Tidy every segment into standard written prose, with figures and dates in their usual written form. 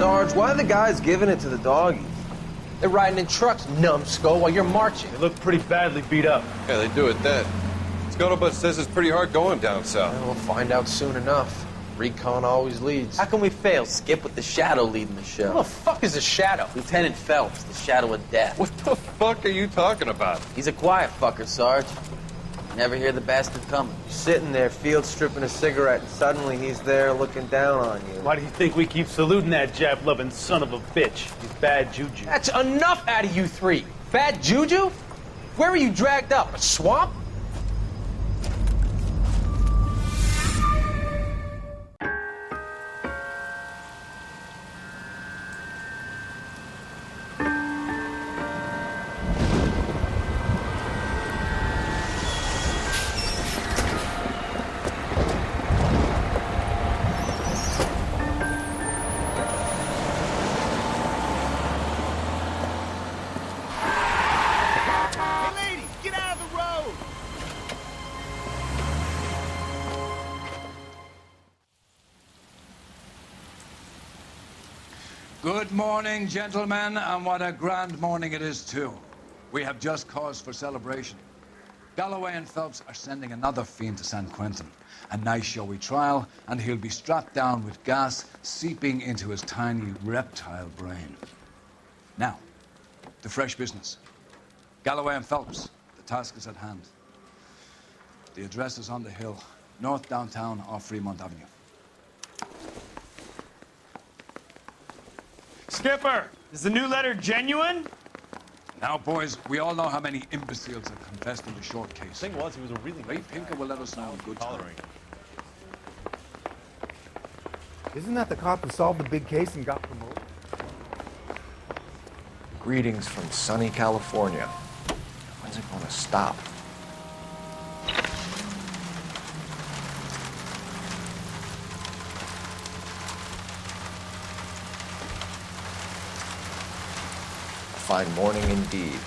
Sarge, why are the guys giving it to the doggies? They're riding in trucks, numbskull, while you're marching. They look pretty badly beat up. Yeah, they do it then. Scuttlebutt says it's pretty hard going down south. Well, we'll find out soon enough. Recon always leads. How can we fail? Skip with the Shadow leading the show. Who the fuck is a Shadow? Lieutenant Phelps, the Shadow of Death. What the fuck are you talking about? He's a quiet fucker, Sarge. Never hear the bastard coming. You're sitting there, field stripping a cigarette, and suddenly he's there looking down on you. Why do you think we keep saluting that Jap-loving son of a bitch? He's bad juju. That's enough out of you three. Bad juju? Where were you dragged up? A swamp? Good morning, gentlemen, and what a grand morning it is, too. We have just cause for celebration. Galloway and Phelps are sending another fiend to San Quentin. A nice showy trial, and he'll be strapped down with gas seeping into his tiny reptile brain. Now, the fresh business. Galloway and Phelps, the task is at hand. The address is on the hill, north downtown off Fremont Avenue. Skipper, is the new letter genuine? Now, boys, we all know how many imbeciles have confessed in the short case. The thing was, he was a really Ray Pinker will let us know in good time. Isn't that the cop who solved the big case and got promoted? Greetings from sunny California. When's it gonna stop? Fine morning indeed.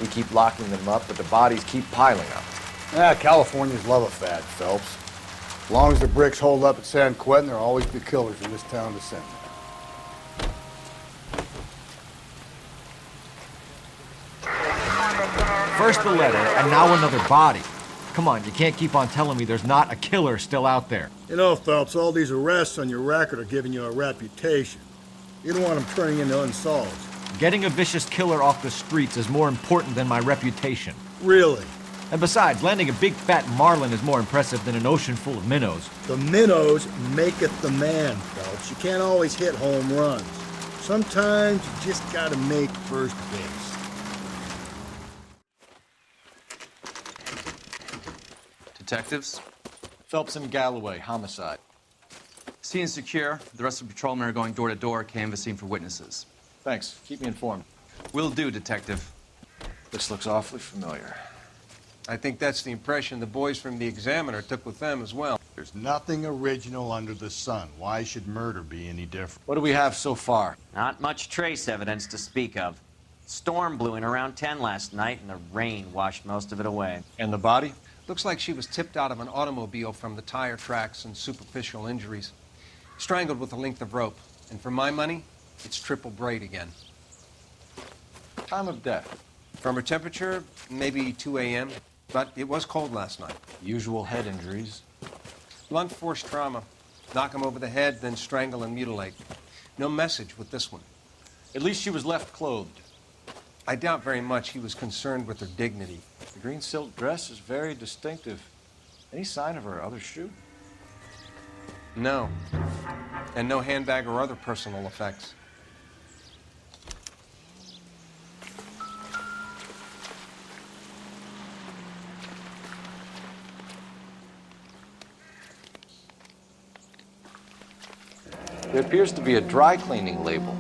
We keep locking them up, but the bodies keep piling up. Californians love a fad, Phelps. As long as the bricks hold up at San Quentin, there'll always be killers in this town to send. First the letter, and now another body. Come on, you can't keep on telling me there's not a killer still out there. You know, Phelps, all these arrests on your record are giving you a reputation. You don't want them turning into unsolved. Getting a vicious killer off the streets is more important than my reputation. Really? And besides, landing a big fat marlin is more impressive than an ocean full of minnows. The minnows maketh the man, Phelps. You can't always hit home runs. Sometimes you just gotta make first base. Detectives? Phelps and Galloway, homicide. Scene secure. The rest of the patrolmen are going door to door, canvassing for witnesses. Thanks. Keep me informed. Will do, Detective. This looks awfully familiar. I think that's the impression the boys from the Examiner took with them as well. There's nothing original under the sun. Why should murder be any different? What do we have so far? Not much trace evidence to speak of. Storm blew in around 10 last night, and the rain washed most of it away. And the body? Looks like she was tipped out of an automobile from the tire tracks and superficial injuries. Strangled with a length of rope. And for my money, it's triple braid again. Time of death? From her temperature, maybe 2 a.m., but it was cold last night. Usual head injuries? Blunt force trauma. Knock him over the head, then strangle and mutilate. No message with this one. At least she was left clothed. I doubt very much he was concerned with her dignity. The green silk dress is very distinctive. Any sign of her other shoe? No. And no handbag or other personal effects. There appears to be a dry cleaning label.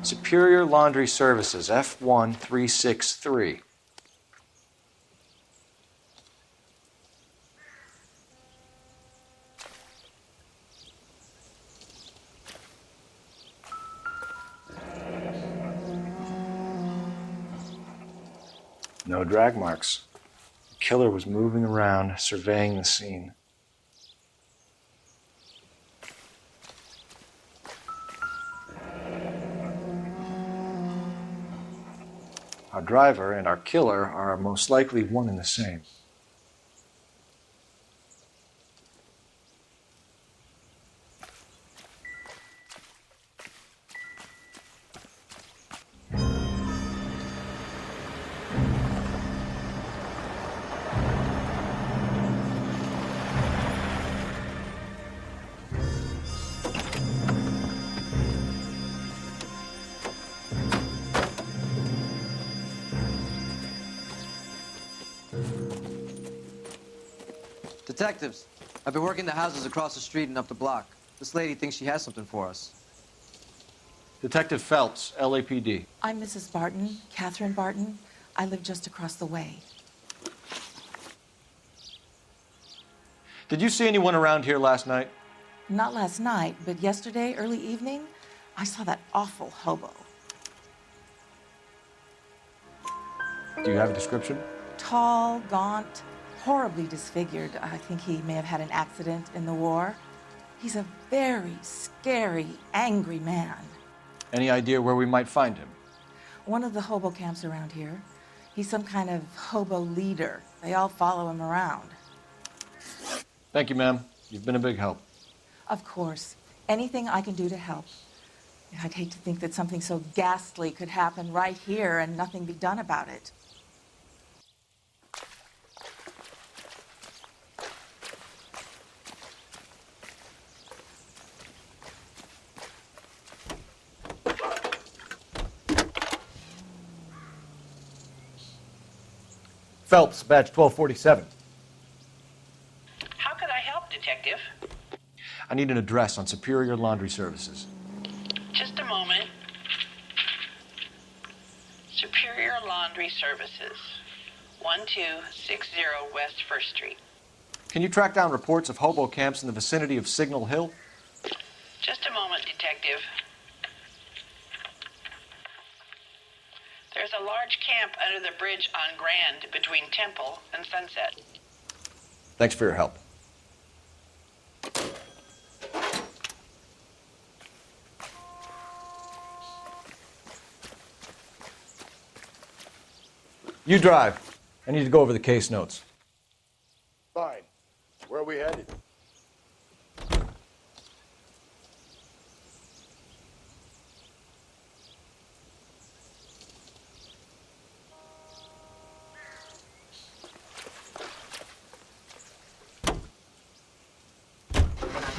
Superior Laundry Services, F1363. No drag marks. The killer was moving around, surveying the scene. Our driver and our killer are most likely one and the same. Detectives, I've been working the houses across the street and up the block. This lady thinks she has something for us. Detective Phelps, LAPD. I'm Mrs. Barton, Catherine Barton. I live just across the way. Did you see anyone around here last night? Not last night, but yesterday, early evening, I saw that awful hobo. Do you have a description? Tall, gaunt, horribly disfigured. I think he may have had an accident in the war. He's a very scary, angry man. Any idea where we might find him? One of the hobo camps around here. He's some kind of hobo leader. They all follow him around. Thank you, ma'am. You've been a big help. Of course. Anything I can do to help. I'd hate to think that something so ghastly could happen right here and nothing be done about it. Phelps, badge 1247. How could I help, Detective? I need an address on Superior Laundry Services. Just a moment. Superior Laundry Services, 1260 West 1st Street. Can you track down reports of hobo camps in the vicinity of Signal Hill? Just a moment, Detective. There's a large camp under the bridge on Grand between Temple and Sunset. Thanks for your help. You drive. I need to go over the case notes. Fine. Where are we headed?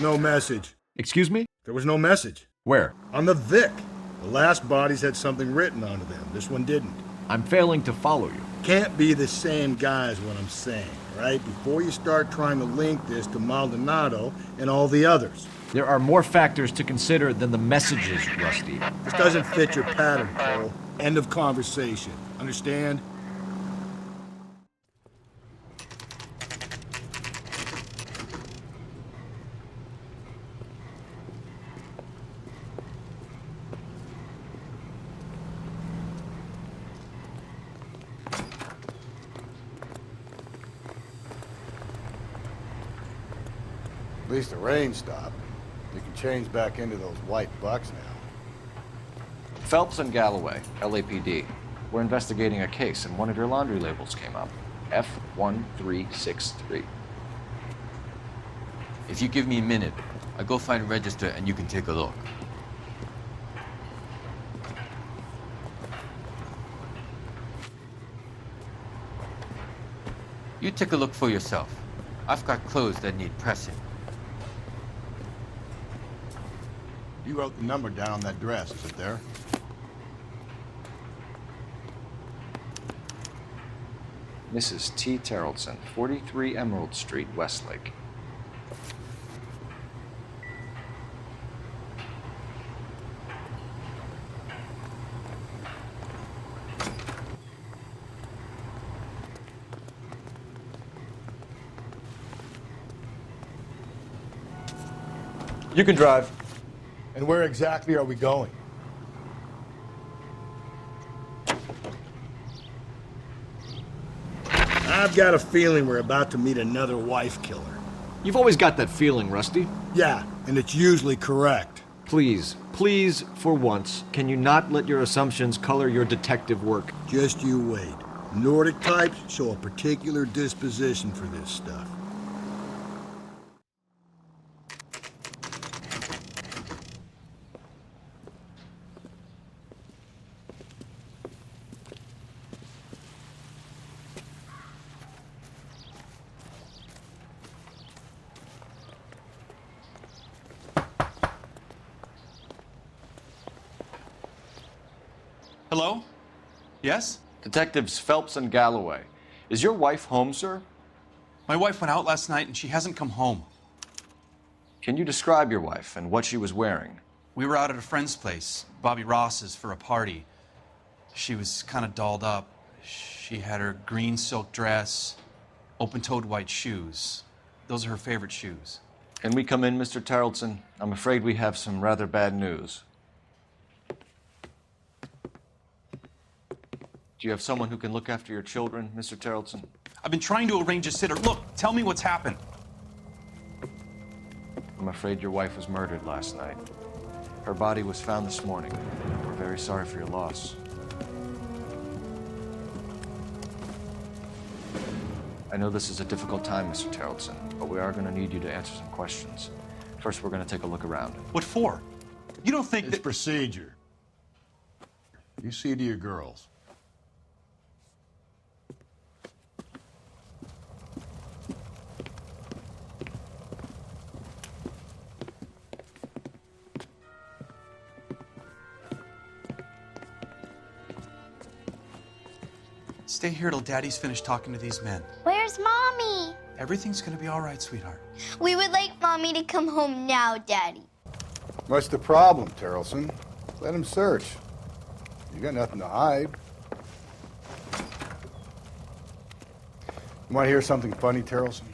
No message. Excuse me? There was no message. Where? On the Vic. The last bodies had something written onto them. This one didn't. I'm failing to follow you. Can't be the same guy is what I'm saying, right? Before you start trying to link this to Maldonado and all the others. There are more factors to consider than the messages, Rusty. This doesn't fit your pattern, Cole. End of conversation. Understand? At least the rain stopped. You can change back into those white bucks now. Phelps and Galloway, LAPD. We're investigating a case, and one of your laundry labels came up. F1363. If you give me a minute, I'll go find a register and you can take a look. You take a look for yourself. I've got clothes that need pressing. You wrote the number down on that dress, is it there? Mrs. T. Terrellson, 43 Emerald Street, Westlake. You can drive. And where exactly are we going? I've got a feeling we're about to meet another wife killer. You've always got that feeling, Rusty. Yeah, and it's usually correct. Please, please, for once, can you not let your assumptions color your detective work? Just you wait. Nordic types show a particular disposition for this stuff. Hello? Yes? Detectives Phelps and Galloway. Is your wife home, sir? My wife went out last night and she hasn't come home. Can you describe your wife and what she was wearing? We were out at a friend's place, Bobby Ross's, for a party. She was kind of dolled up. She had her green silk dress, open-toed white shoes. Those are her favorite shoes. Can we come in, Mr. Tarleton? I'm afraid we have some rather bad news. Do you have someone who can look after your children, Mr. Tarleton? I've been trying to arrange a sitter. Look, tell me what's happened. I'm afraid your wife was murdered last night. Her body was found this morning. We're very sorry for your loss. I know this is a difficult time, Mr. Tarleton, but we are going to need you to answer some questions. First, we're going to take a look around. What for? You don't think It's procedure. You see to your girls. Stay here till Daddy's finished talking to these men. Where's Mommy? Everything's gonna be all right, sweetheart. We would like Mommy to come home now, Daddy. What's the problem, Tarleton? Let him search. You got nothing to hide. You want to hear something funny, Tarleton?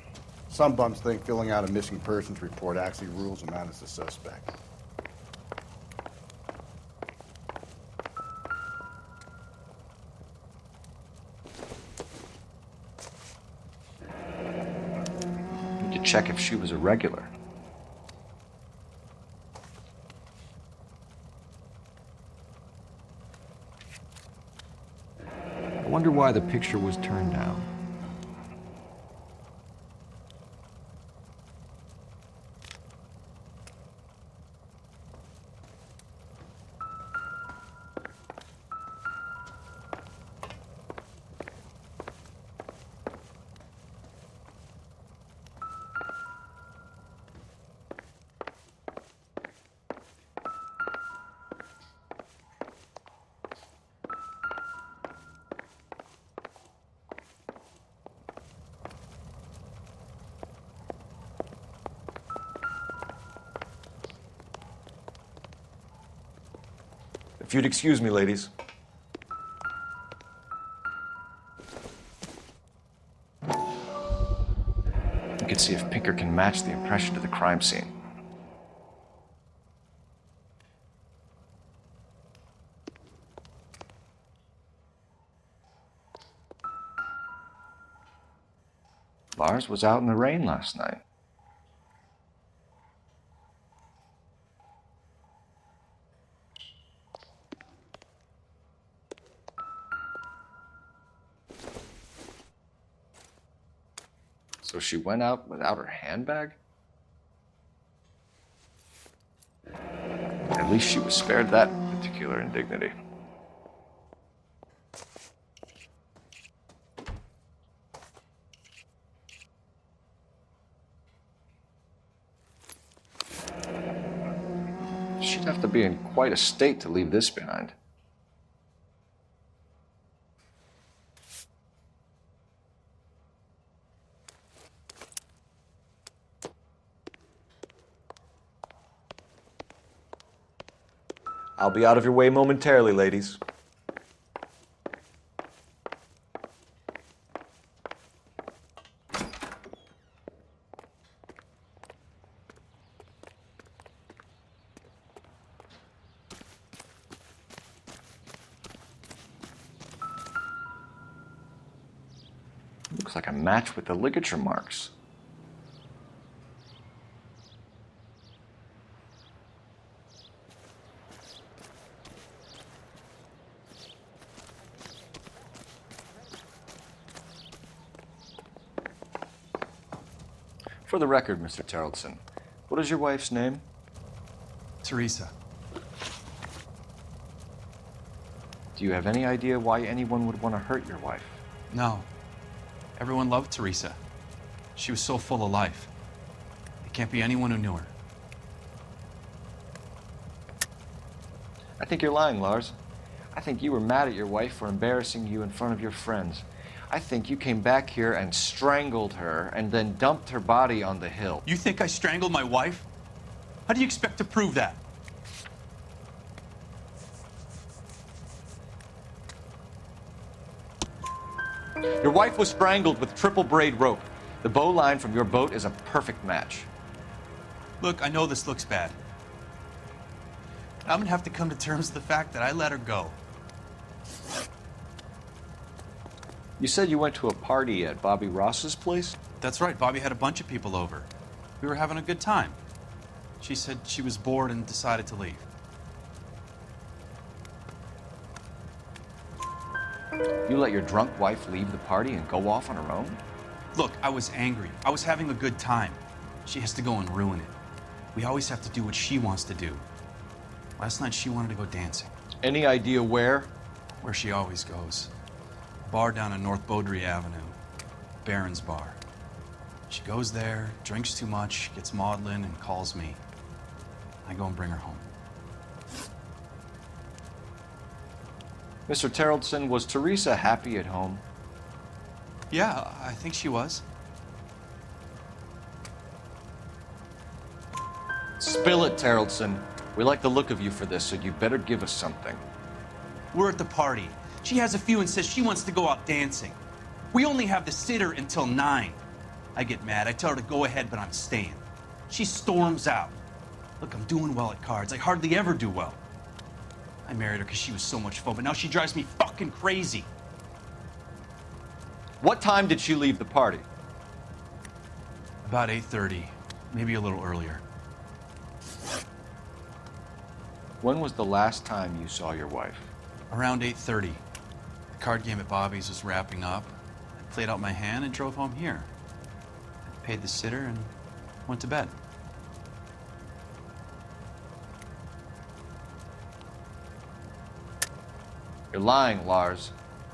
Some bums think filling out a missing persons report actually rules him out as a suspect. Check if she was a regular. I wonder why the picture was turned down. If you'd excuse me, ladies. You can see if Pinker can match the impression to the crime scene. Lars was out in the rain last night. So she went out without her handbag? At least she was spared that particular indignity. She'd have to be in quite a state to leave this behind. I'll be out of your way momentarily, ladies. Looks like a match with the ligature marks. For the record, Mr. Terrellson, what is your wife's name? Teresa. Do you have any idea why anyone would want to hurt your wife? No. Everyone loved Teresa. She was so full of life. It can't be anyone who knew her. I think you're lying, Lars. I think you were mad at your wife for embarrassing you in front of your friends. I think you came back here and strangled her and then dumped her body on the hill. You think I strangled my wife? How do you expect to prove that? Your wife was strangled with triple braid rope. The bow line from your boat is a perfect match. Look, I know this looks bad. I'm gonna have to come to terms with the fact that I let her go. You said you went to a party at Bobby Ross's place? That's right, Bobby had a bunch of people over. We were having a good time. She said she was bored and decided to leave. You let your drunk wife leave the party and go off on her own? Look, I was angry. I was having a good time. She has to go and ruin it. We always have to do what she wants to do. Last night she wanted to go dancing. Any idea where? Where she always goes. A bar down on North Beaudry Avenue. Barron's Bar. She goes there, drinks too much, gets maudlin, and calls me. I go and bring her home. Mr. Terrellson, was Teresa happy at home? Yeah, I think she was. Spill it, Terrellson. We like the look of you for this, so you better give us something. We're at the party. She has a few and says she wants to go out dancing. We only have the sitter until 9. I get mad. I tell her to go ahead, but I'm staying. She storms out. Look, I'm doing well at cards. I hardly ever do well. I married her because she was so much fun, but now she drives me fucking crazy. What time did she leave the party? About 8:30, maybe a little earlier. When was the last time you saw your wife? Around 8:30. The card game at Bobby's was wrapping up. I played out my hand and drove home here. I paid the sitter and went to bed. You're lying, Lars.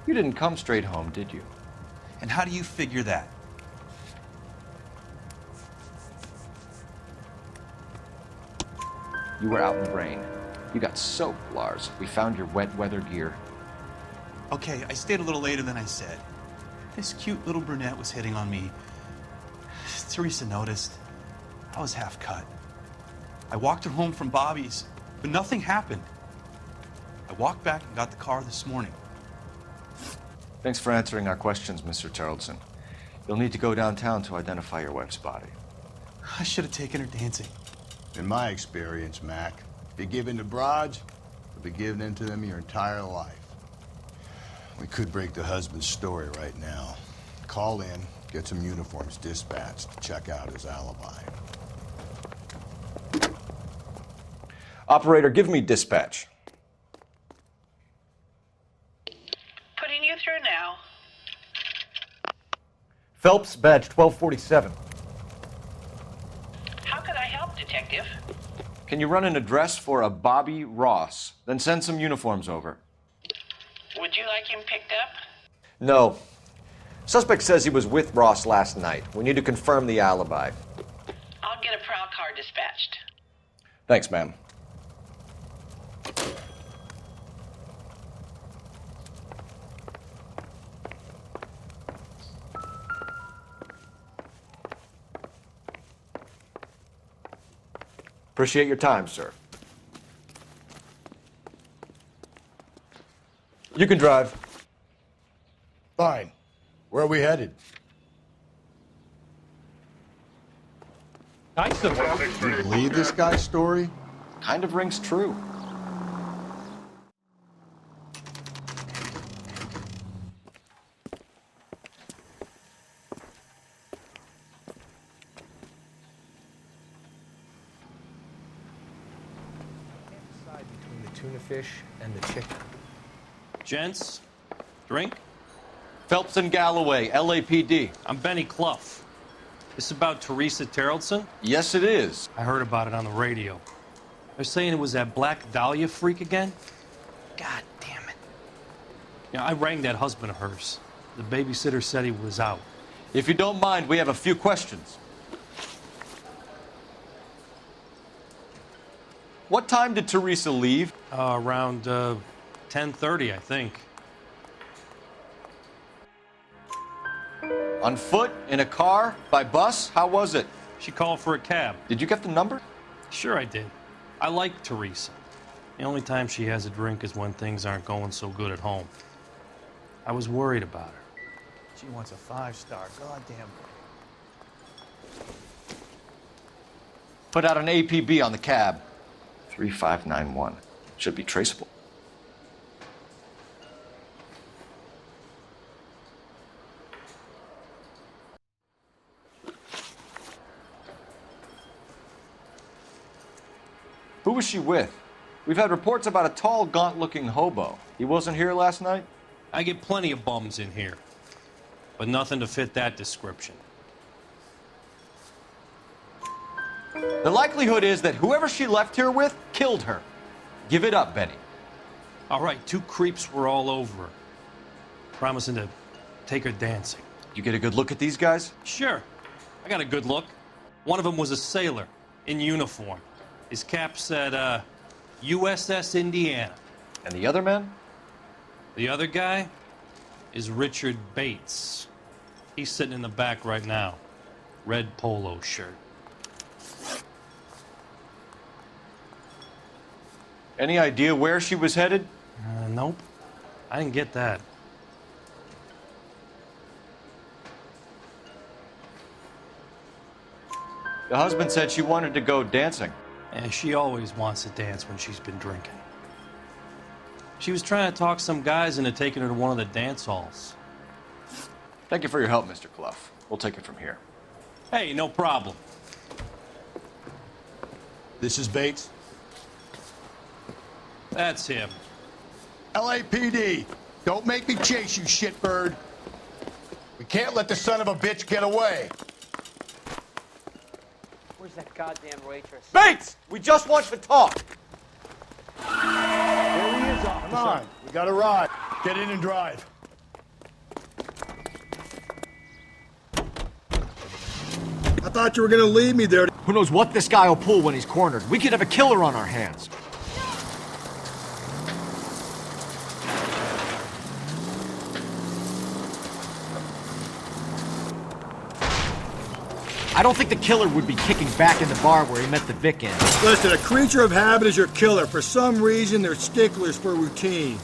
You didn't come straight home, did you? And how do you figure that? You were out in the rain. You got soaked, Lars. We found your wet weather gear. Okay, I stayed a little later than I said. This cute little brunette was hitting on me. Teresa noticed. I was half cut. I walked her home from Bobby's, but nothing happened. I walked back and got the car this morning. Thanks for answering our questions, Mr. Terrellson. You'll need to go downtown to identify your wife's body. I should have taken her dancing. In my experience, Mac, if you give in to broads, you'll be giving in to them your entire life. We could break the husband's story right now. Call in, get some uniforms dispatched to check out his alibi. Operator, give me dispatch. Putting you through now. Phelps, badge 1247. How could I help, Detective? Can you run an address for a Bobby Ross? Then send some uniforms over. Would you like him picked up? No. Suspect says he was with Ross last night. We need to confirm the alibi. I'll get a prowl car dispatched. Thanks, ma'am. Appreciate your time, sir. You can drive. Fine. Where are we headed? Nice of him. You believe this guy's story? Kind of rings true. Between the tuna fish and the chicken. Gents, drink? Phelps and Galloway, LAPD. I'm Benny Clough. This about Teresa Terrellson? Yes, it is. I heard about it on the radio. They're saying it was that Black Dahlia freak again? God damn it. Yeah, I rang that husband of hers. The babysitter said he was out. If you don't mind, we have a few questions. What time did Teresa leave? Around 10:30, I think. On foot? In a car? By bus? How was it? She called for a cab. Did you get the number? Sure I did. I like Teresa. The only time she has a drink is when things aren't going so good at home. I was worried about her. She wants a 5-star. Goddamn. Put out an APB on the cab. 3591. Should be traceable. Who was she with? We've had reports about a tall, gaunt-looking hobo. He wasn't here last night? I get plenty of bums in here, but nothing to fit that description. The likelihood is that whoever she left here with killed her. Give it up, Benny. All right, 2 creeps were all over her, promising to take her dancing. You get a good look at these guys? Sure. I got a good look. One of them was a sailor in uniform. His cap said, USS Indiana. And the other man? The other guy is Richard Bates. He's sitting in the back right now. Red polo shirt. Any idea where she was headed? Nope. I didn't get that. The husband said she wanted to go dancing. And she always wants to dance when she's been drinking. She was trying to talk some guys into taking her to one of the dance halls. Thank you for your help, Mr. Clough. We'll take it from here. Hey, no problem. This is Bates. That's him. LAPD, don't make me chase you, shitbird. We can't let the son of a bitch get away. Where's that goddamn waitress? Bates! We just want to talk. There he is, officer. Come on, we got a ride. Get in and drive. I thought you were gonna leave me there. Who knows what this guy will pull when he's cornered? We could have a killer on our hands. I don't think the killer would be kicking back in the bar where he met the Vic in. Listen, a creature of habit is your killer. For some reason, they're sticklers for routine.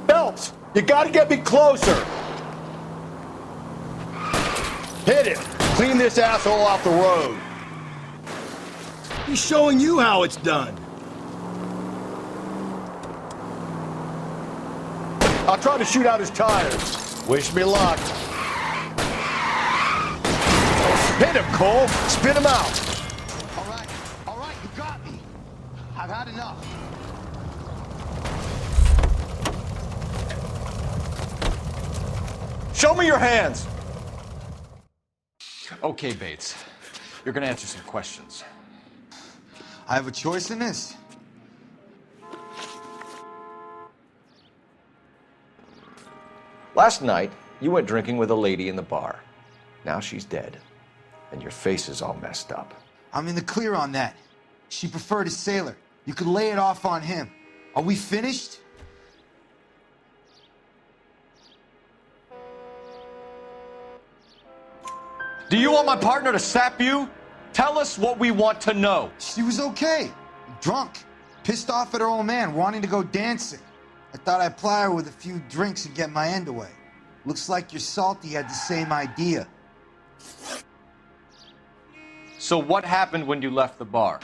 Phelps, you gotta get me closer. Hit it. Clean this asshole off the road. He's showing you how it's done. I'll try to shoot out his tires. Wish me luck. Hit him, Cole. Spit him out. All right, you got me. I've had enough. Show me your hands. Okay, Bates. You're gonna answer some questions. I have a choice in this. Last night, you went drinking with a lady in the bar. Now she's dead, and your face is all messed up. I'm in the clear on that. She preferred a sailor. You could lay it off on him. Are we finished? Do you want my partner to sap you? Tell us what we want to know. She was okay. Drunk. Pissed off at her old man, wanting to go dancing. I thought I'd ply her with a few drinks and get my end away. Looks like your salty had the same idea. So what happened when you left the bar?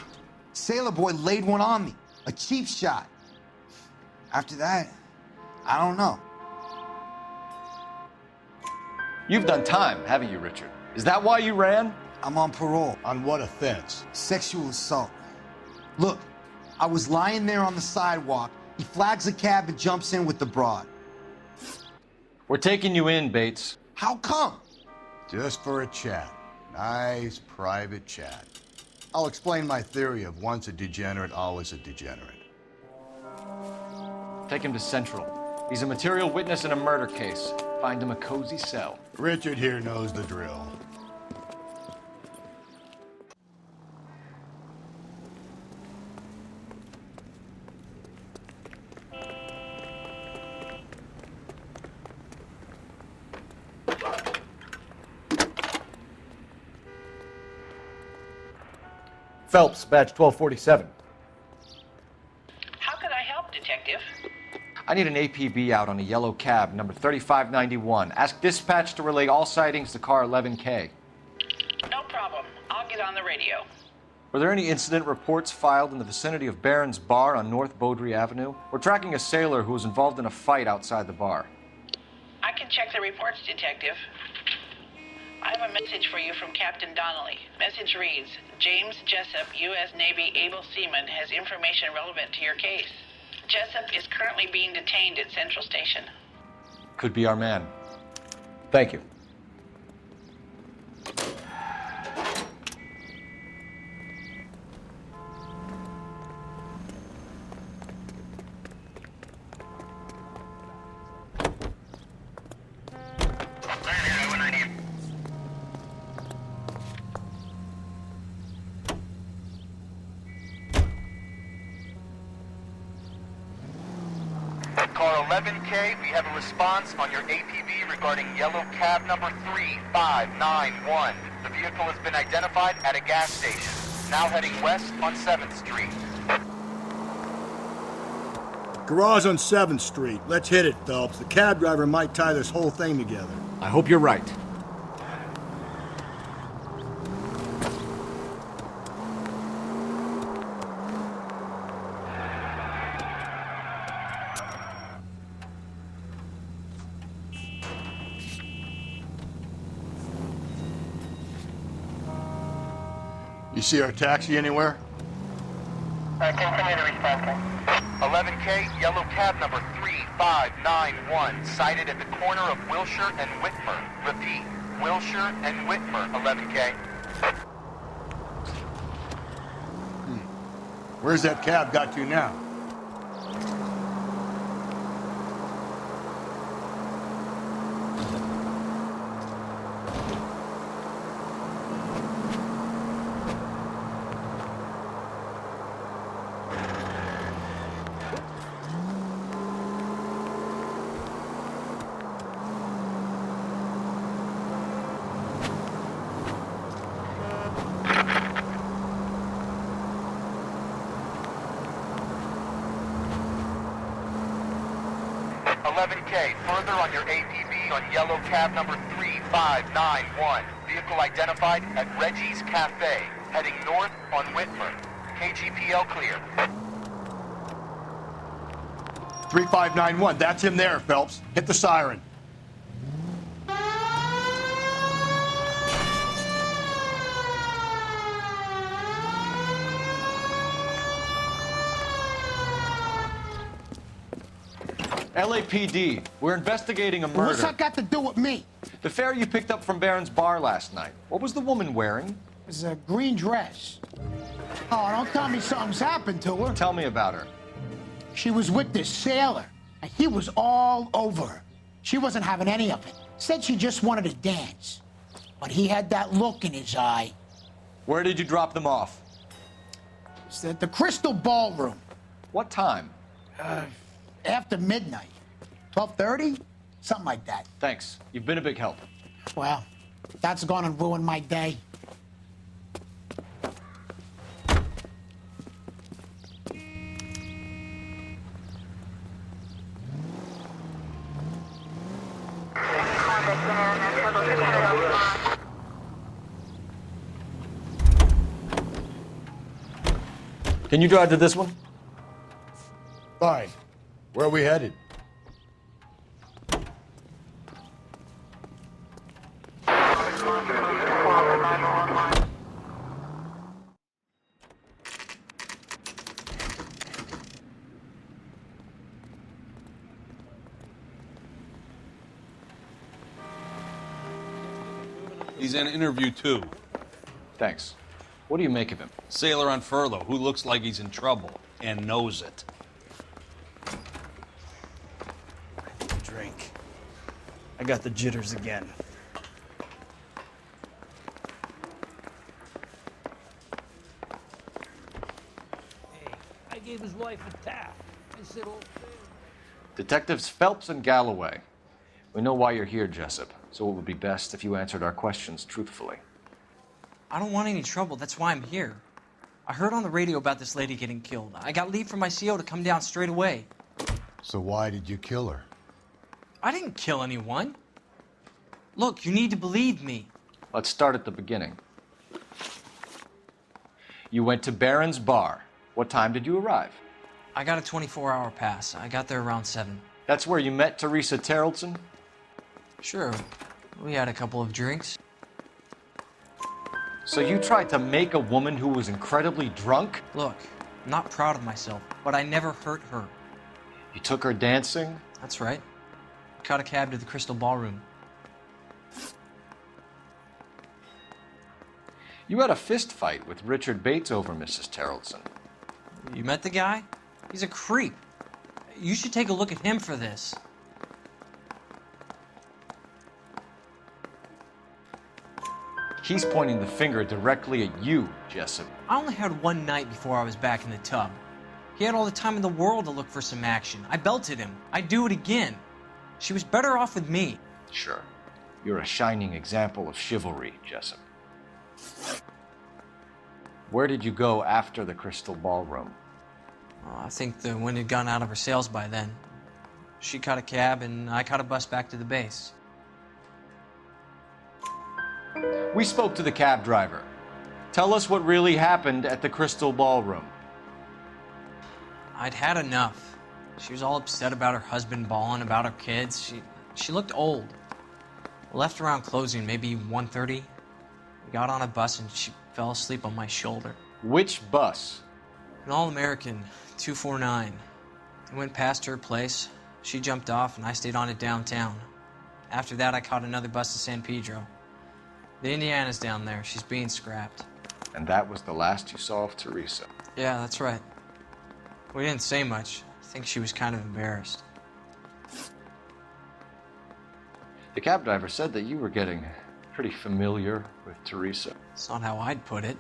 Sailor boy laid one on me. A cheap shot. After that, I don't know. You've done time, haven't you, Richard? Is that why you ran? I'm on parole. On what offense? Sexual assault. Look, I was lying there on the sidewalk. He flags a cab and jumps in with the broad. We're taking you in, Bates. How come? Just for a chat. Nice private chat. I'll explain my theory of once a degenerate, always a degenerate. Take him to Central. He's a material witness in a murder case. Find him a cozy cell. Richard here knows the drill. Phelps, badge 1247. How can I help, Detective? I need an APB out on a yellow cab, number 3591. Ask dispatch to relay all sightings to car 11K. No problem. I'll get on the radio. Were there any incident reports filed in the vicinity of Barron's Bar on North Beaudry Avenue? We're tracking a sailor who was involved in a fight outside the bar. I can check the reports, Detective. I have a message for you from Captain Donnelly. Message reads, James Jessup, U.S. Navy able seaman, has information relevant to your case. Jessup is currently being detained at Central Station. Could be our man. Thank you. Car 11K, we have a response on your APB regarding yellow cab number 3591. The vehicle has been identified at a gas station. Now heading west on 7th Street. Garage on 7th Street. Let's hit it, Phelps. The cab driver might tie this whole thing together. I hope you're right. You see our taxi anywhere? Continue to respond. 11K, yellow cab number 3591, sighted at the corner of Wilshire and Whitmer. Repeat, Wilshire and Whitmer, 11K. Where's that cab got to now? Further on your APB on yellow cab number 3591. Vehicle identified at Reggie's Cafe, heading north on Whitmer. KGPL clear. 3591, that's him there, Phelps. Hit the siren. LAPD, we're investigating a murder. What's that got to do with me? The fare you picked up from Barron's Bar last night. What was the woman wearing? It was a green dress. Oh, don't tell me something's happened to her. Tell me about her. She was with this sailor, and he was all over her. She wasn't having any of it. Said she just wanted to dance. But he had that look in his eye. Where did you drop them off? It's at the Crystal Ballroom. What time? After midnight. 12:30? Something like that. Thanks. You've been a big help. Well, that's gone and ruined my day. Can you drive to this one? Fine. Where are we headed? He's in interview 2. Thanks. What do you make of him? Sailor on furlough who looks like he's in trouble and knows it. Drink. I got the jitters again. Hey, I gave his wife a tap. I said, oh, Detectives Phelps and Galloway. We know why you're here, Jessup, so it would be best if you answered our questions truthfully. I don't want any trouble. That's why I'm here. I heard on the radio about this lady getting killed. I got leave from my CO to come down straight away. So why did you kill her? I didn't kill anyone. Look, you need to believe me. Let's start at the beginning. You went to Barron's Bar. What time did you arrive? I got a 24-hour pass. I got there around 7. That's where you met Teresa Terrelson? Sure. We had a couple of drinks. So you tried to make a woman who was incredibly drunk? Look, I'm not proud of myself, but I never hurt her. You took her dancing? That's right. Caught a cab to the Crystal Ballroom. You had a fist fight with Richard Bates over Mrs. Terrelson. You met the guy? He's a creep. You should take a look at him for this. He's pointing the finger directly at you, Jessup. I only had one night before I was back in the tub. He had all the time in the world to look for some action. I belted him. I'd do it again. She was better off with me. Sure. You're a shining example of chivalry, Jessup. Where did you go after the Crystal Ballroom? I think the wind had gone out of her sails by then. She caught a cab and I caught a bus back to the base. We spoke to the cab driver. Tell us what really happened at the Crystal Ballroom. I'd had enough. She was all upset about her husband bawling about her kids. She looked old. We left around closing, maybe 1:30. We got on a bus and she fell asleep on my shoulder. Which bus? An All-American, 249. I went past her place. She jumped off and I stayed on it downtown. After that, I caught another bus to San Pedro. The Indiana's down there. She's being scrapped. And that was the last you saw of Teresa. Yeah, that's right. We didn't say much. I think she was kind of embarrassed. The cab driver said that you were getting pretty familiar with Teresa. It's not how I'd put it.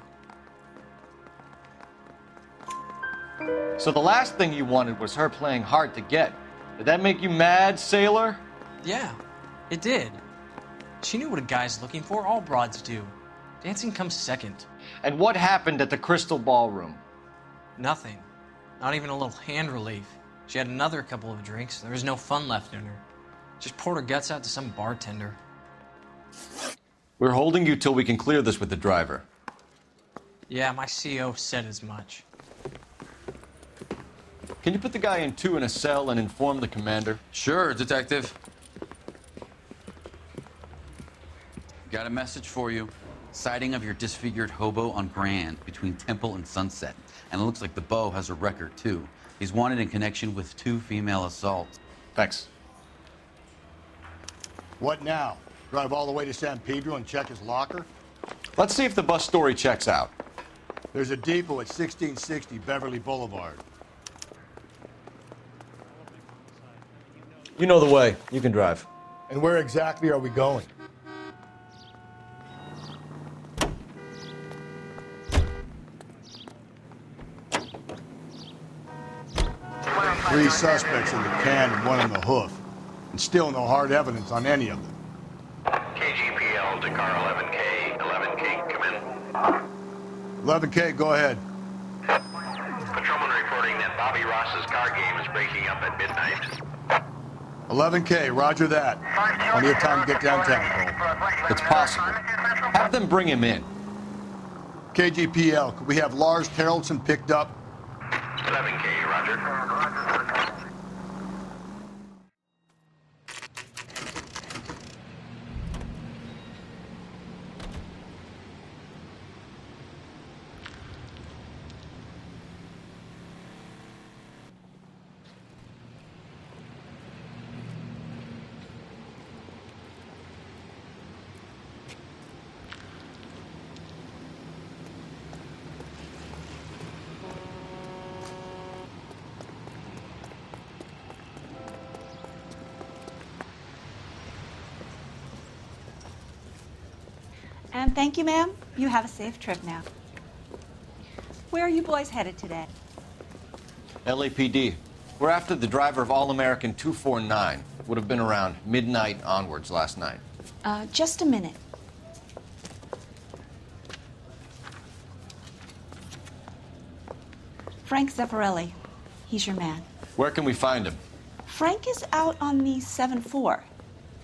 So the last thing you wanted was her playing hard to get. Did that make you mad, sailor? Yeah, it did. She knew what a guy's looking for. All broads do. Dancing comes second. And what happened at the Crystal Ballroom? Nothing. Not even a little hand relief. She had another couple of drinks. There was no fun left in her. Just poured her guts out to some bartender. We're holding you till we can clear this with the driver. Yeah, my CO said as much. Can you put the guy in 2 in a cell and inform the commander? Sure, Detective. Got a message for you. Sighting of your disfigured hobo on Grand between Temple and Sunset. And it looks like the beau has a record, too. He's wanted in connection with 2 female assaults. Thanks. What now? Drive all the way to San Pedro and check his locker? Let's see if the bus story checks out. There's a depot at 1660 Beverly Boulevard. You know the way. You can drive. And where exactly are we going? Three suspects in the can and 1 on the hoof. And still no hard evidence on any of them. KGPL to car 11K. 11K, come in. 11K, go ahead. Patrolman reporting that Bobby Ross's car game is breaking up at midnight. 11K, roger that. Plenty of time to get downtown, Cole. It's possible. Have them bring him in. KGPL, could we have Lars Terrelson picked up? 11K, roger. And thank you, ma'am. You have a safe trip now. Where are you boys headed today? LAPD. We're after the driver of All-American 249. Would have been around midnight onwards last night. Just a minute. Frank Zeffirelli. He's your man. Where can we find him? Frank is out on the 7-4.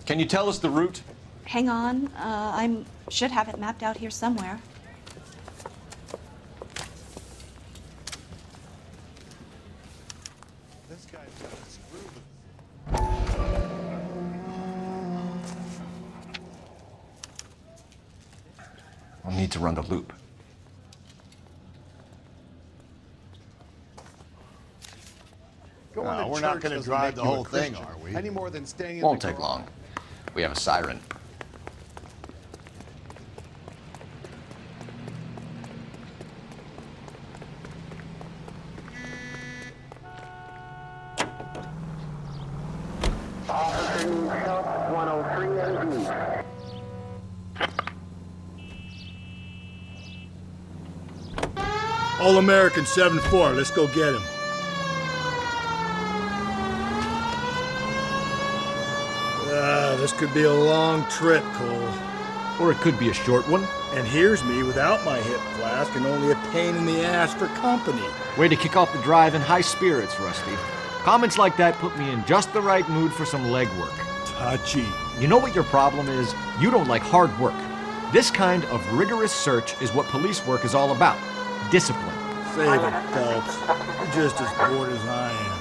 Can you tell us the route? Hang on. I should have it mapped out here somewhere. This guy's got a screw. We'll need to run the loop. No, we're not going to drive the whole thing, are we? Any more than staying in Won't the take garage. long. We have a siren. All-American 7-4. Let's go get him. This could be a long trip, Cole. Or it could be a short one. And here's me without my hip flask and only a pain in the ass for company. Way to kick off the drive in high spirits, Rusty. Comments like that put me in just the right mood for some legwork. Touchy. You know what your problem is? You don't like hard work. This kind of rigorous search is what police work is all about. Discipline. Save it, Phelps. You're just as bored as I am.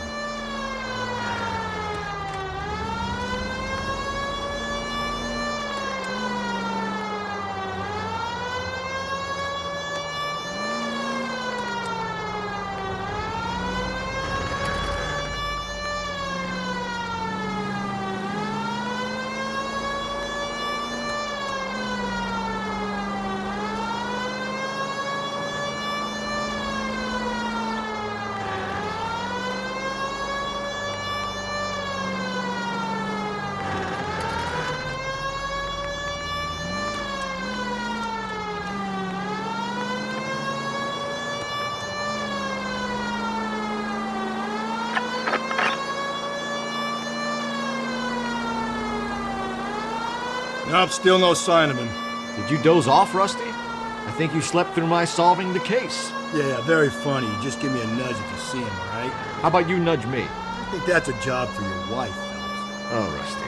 Nope, still no sign of him. Did you doze off, Rusty? I think you slept through my solving the case. Yeah, very funny. You just give me a nudge if you see him, all right? How about you nudge me? I think that's a job for your wife, Phelps. Oh, Rusty.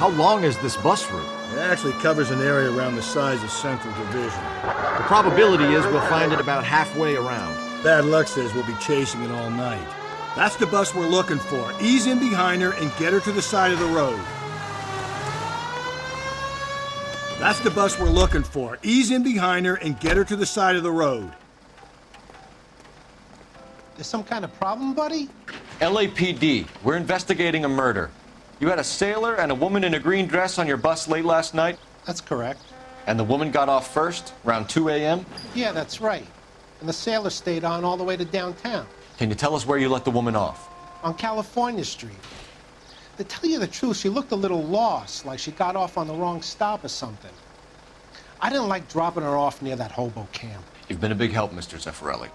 How long is this bus route? It actually covers an area around the size of Central Division. The probability is we'll find it about halfway around. Bad luck says we'll be chasing it all night. That's the bus we're looking for. Ease in behind her and get her to the side of the road. That's the bus we're looking for. Ease in behind her and get her to the side of the road. There's some kind of problem, buddy? LAPD. We're investigating a murder. You had a sailor and a woman in a green dress on your bus late last night? That's correct. And the woman got off first, around 2 a.m.? Yeah, that's right. And the sailor stayed on all the way to downtown. Can you tell us where you let the woman off? On California Street. To tell you the truth, she looked a little lost, like she got off on the wrong stop or something. I didn't like dropping her off near that hobo camp. You've been a big help, Mr. Zeffirelli.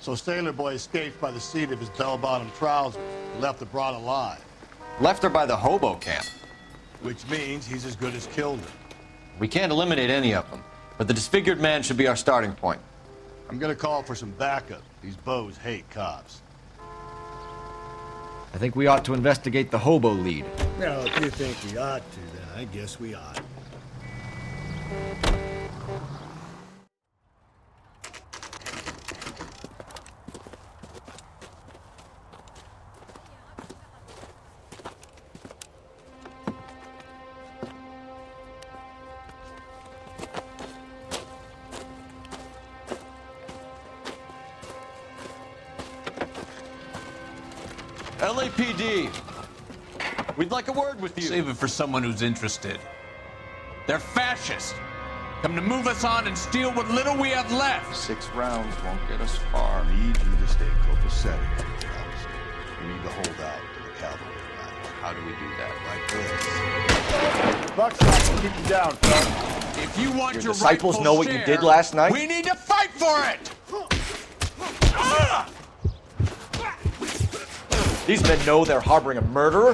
So Sailor Boy escaped by the seat of his bell-bottom trousers. He left the broad alive. Left her by the hobo camp. Which means he's as good as killed her. We can't eliminate any of them, but the disfigured man should be our starting point. I'm gonna call for some backup. These bows hate cops. I think we ought to investigate the hobo lead. Well, if you think we ought to, then I guess we ought. LAPD, we'd like a word with you. Save it for someone who's interested. They're fascists. Come to move us on and steal what little we have left. 6 rounds won't get us far. I need you to stay copacetic, Phelps. We need to hold out to the cavalry arrive. How do we do that? Like this. Buckshot will keep you down, Phelps. If you want your disciples rightful know what you share, did last night? We need to fight for it! These men know they're harboring a murderer?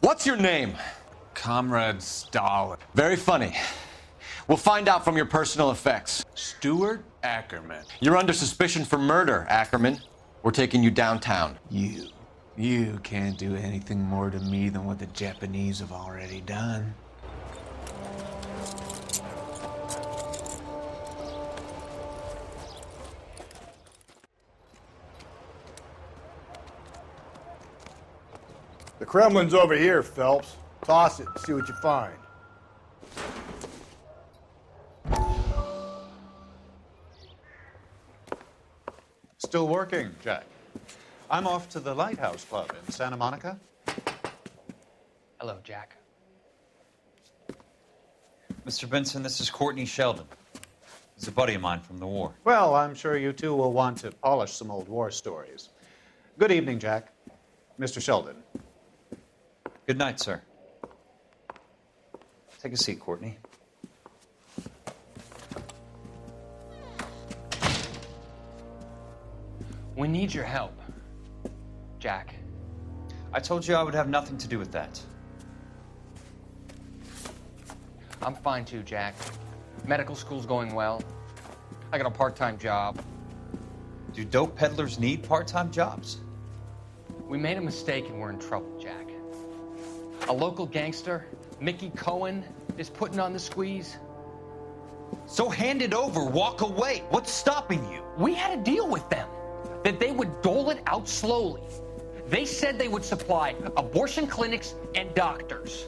What's your name? Comrade Stalin. Very funny. We'll find out from your personal effects. Stuart Ackerman. You're under suspicion for murder, Ackerman. We're taking you downtown. You can't do anything more to me than what the Japanese have already done. The Kremlin's over here, Phelps. Toss it, see what you find. Still working, Jack. I'm off to the Lighthouse Club in Santa Monica. Hello, Jack. Mr. Benson, this is Courtney Sheldon. He's a buddy of mine from the war. Well, I'm sure you two will want to polish some old war stories. Good evening, Jack. Mr. Sheldon. Good night, sir. Take a seat, Courtney. We need your help, Jack. I told you I would have nothing to do with that. I'm fine too, Jack. Medical school's going well. I got a part-time job. Do dope peddlers need part-time jobs? We made a mistake and we're in trouble, Jack. A local gangster, Mickey Cohen, is putting on the squeeze. So hand it over, walk away. What's stopping you? We had a deal with them that they would dole it out slowly. They said they would supply abortion clinics and doctors,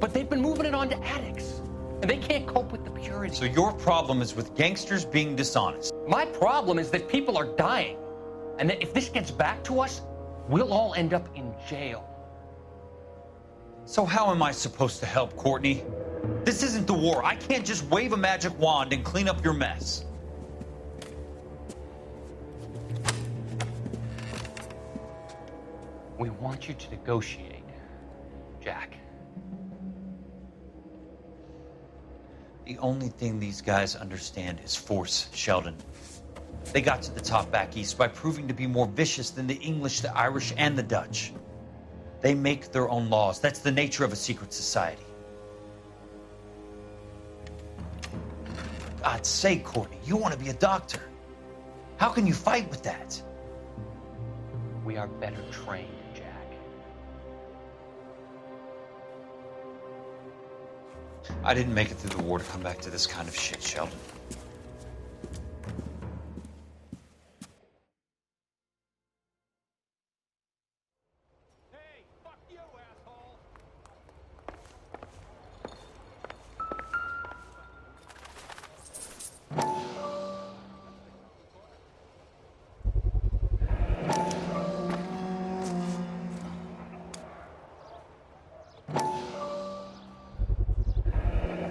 but they've been moving it on to addicts, and they can't cope with the purity. So your problem is with gangsters being dishonest. My problem is that people are dying, and that if this gets back to us, we'll all end up in jail. So how am I supposed to help, Courtney? This isn't the war. I can't just wave a magic wand and clean up your mess. We want you to negotiate, Jack. The only thing these guys understand is force, Sheldon. They got to the top back east by proving to be more vicious than the English, the Irish, and the Dutch. They make their own laws. That's the nature of a secret society. God's sake, Courtney, you want to be a doctor. How can you fight with that? We are better trained, Jack. I didn't make it through the war to come back to this kind of shit, Sheldon.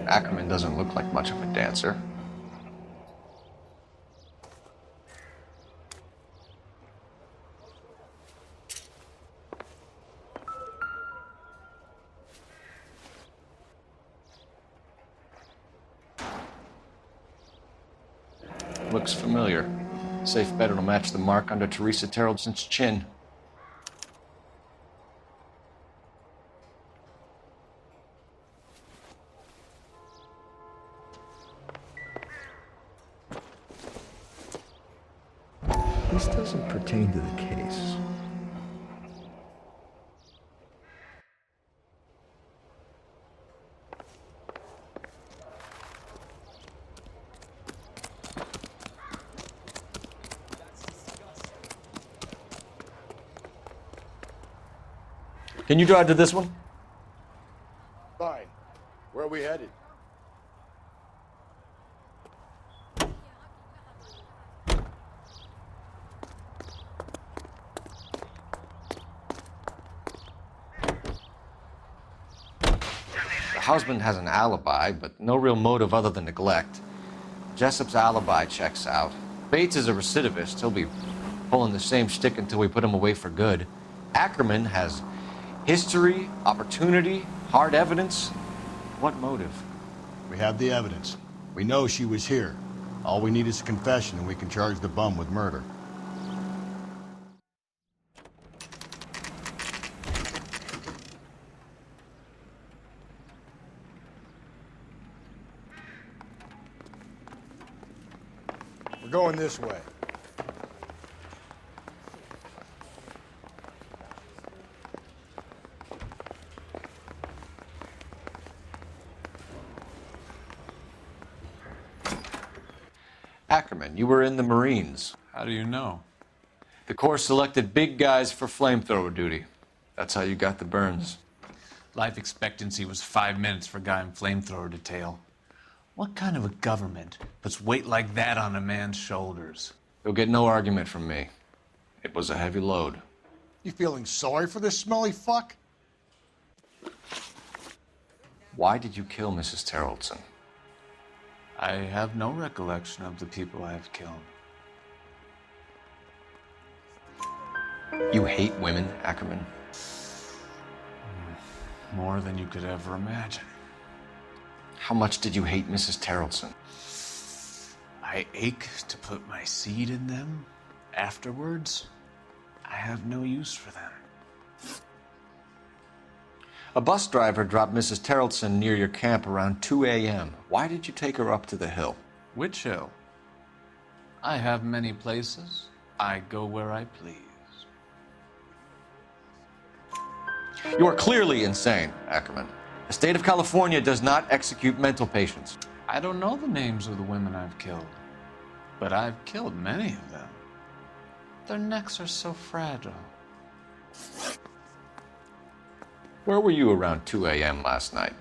Ackerman doesn't look like much of a dancer. Looks familiar. Safe bet it'll match the mark under Teresa Terreldson's chin. This doesn't pertain to the case. Can you drive to this one? Fine. Where are we headed? The husband has an alibi, but no real motive other than neglect. Jessup's alibi checks out. Bates is a recidivist. He'll be pulling the same shtick until we put him away for good. Ackerman has history, opportunity, hard evidence. What motive? We have the evidence. We know she was here. All we need is a confession, and we can charge the bum with murder. We're going this way. Ackerman, you were in the Marines. How do you know? The Corps selected big guys for flamethrower duty. That's how you got the burns. Life expectancy was 5 minutes for a guy in flamethrower detail. What kind of a government puts weight like that on a man's shoulders? You'll get no argument from me. It was a heavy load. You feeling sorry for this smelly fuck? Why did you kill Mrs. Terrelson? I have no recollection of the people I have killed. You hate women, Ackerman? More than you could ever imagine. How much did you hate Mrs. Terrelson? I ache to put my seed in them. Afterwards, I have no use for them. A bus driver dropped Mrs. Terrelson near your camp around 2 a.m. Why did you take her up to the hill? Which hill? I have many places. I go where I please. You are clearly insane, Ackerman. The state of California does not execute mental patients. I don't know the names of the women I've killed, but I've killed many of them. Their necks are so fragile. Where were you around 2 a.m. last night?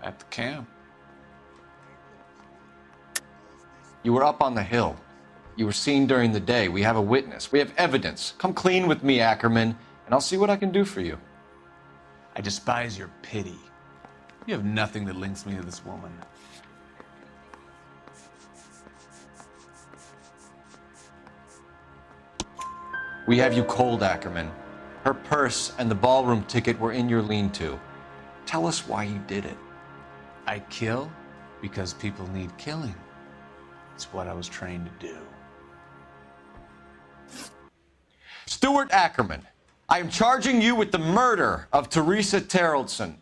At the camp. You were up on the hill. You were seen during the day. We have a witness. We have evidence. Come clean with me, Ackerman, and I'll see what I can do for you. I despise your pity. You have nothing that links me to this woman. We have you cold, Ackerman. Her purse and the ballroom ticket were in your lean-to. Tell us why you did it. I kill because people need killing. It's what I was trained to do. Stuart Ackerman, I am charging you with the murder of Teresa Terrelson.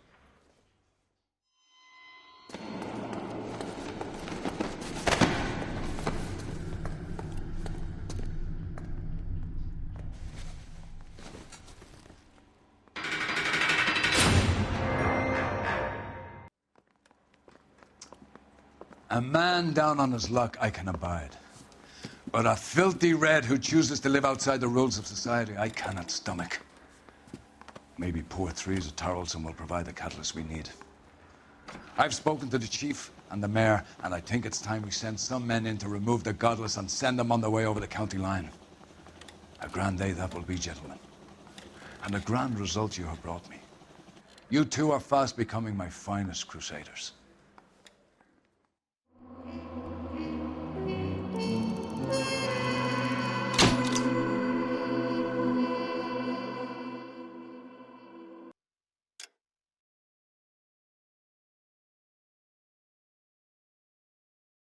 A man down on his luck I can abide. But a filthy red who chooses to live outside the rules of society, I cannot stomach. Maybe poor Teresa Terrelson will provide the catalyst we need. I've spoken to the chief and the mayor, and I think it's time we send some men in to remove the godless and send them on their way over the county line. A grand day that will be, gentlemen. And a grand result you have brought me. You two are fast becoming my finest crusaders.